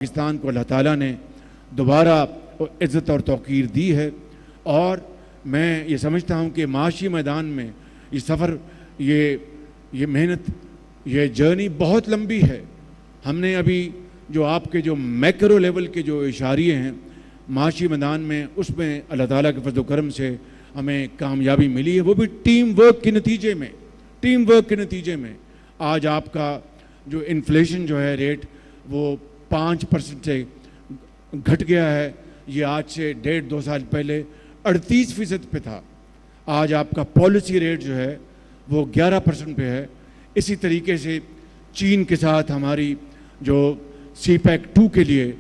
پاکستان کو اللہ تعالیٰ نے دوبارہ عزت اور توقیر دی ہے، اور میں یہ سمجھتا ہوں کہ معاشی میدان میں یہ سفر، یہ محنت، یہ جرنی بہت لمبی ہے۔ ہم نے ابھی جو آپ کے جو میکرو لیول کے جو اشاریے ہیں معاشی میدان میں، اس میں اللہ تعالیٰ کے فضل و کرم سے ہمیں کامیابی ملی ہے، وہ بھی ٹیم ورک کے نتیجے میں۔ آج آپ کا جو انفلیشن جو ہے ریٹ وہ 5% سے گھٹ گیا ہے۔ یہ آج سے 1.5-2 سال پہلے 38% پہ تھا۔ آج آپ کا پالیسی ریٹ جو ہے وہ 11% پہ ہے۔ اسی طریقے سے چین کے ساتھ ہماری جو سی پیک 2 کے لیے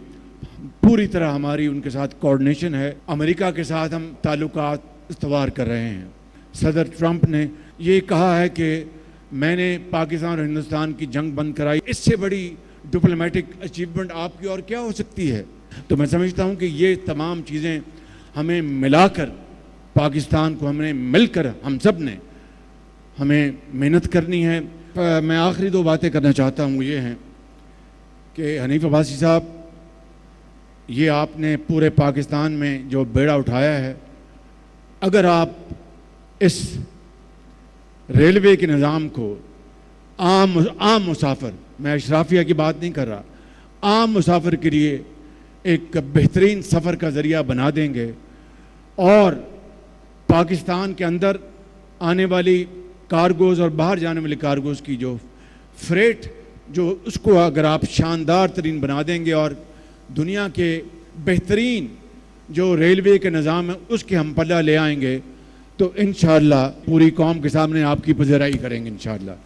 پوری طرح ہماری ان کے ساتھ کوآرڈینیشن ہے۔ امریکہ کے ساتھ ہم تعلقات استوار کر رہے ہیں۔ صدر ٹرمپ نے یہ کہا ہے کہ میں نے پاکستان اور ہندوستان کی جنگ بند کرائی، اس سے بڑی ڈپلومیٹک اچیومنٹ آپ کی اور کیا ہو سکتی ہے؟ تو میں سمجھتا ہوں کہ یہ تمام چیزیں ہمیں ملا کر، پاکستان کو ہم نے مل کر، ہم سب نے ہمیں محنت کرنی ہے۔ میں آخری 2 باتیں کرنا چاہتا ہوں، یہ ہیں کہ حنیف عباسی صاحب، یہ آپ نے پورے پاکستان میں جو بیڑا اٹھایا ہے، اگر آپ اس ریلوے کے نظام کو عام مسافر، میں اشرافیہ کی بات نہیں کر رہا، عام مسافر کے لیے ایک بہترین سفر کا ذریعہ بنا دیں گے، اور پاکستان کے اندر آنے والی کارگوز اور باہر جانے والی کارگوز کی جو فریٹ، جو اس کو اگر آپ شاندار ترین بنا دیں گے اور دنیا کے بہترین جو ریلوے کے نظام ہے اس کے ہم پلہ لے آئیں گے، تو انشاءاللہ پوری قوم کے سامنے آپ کی پذیرائی کریں گے انشاءاللہ۔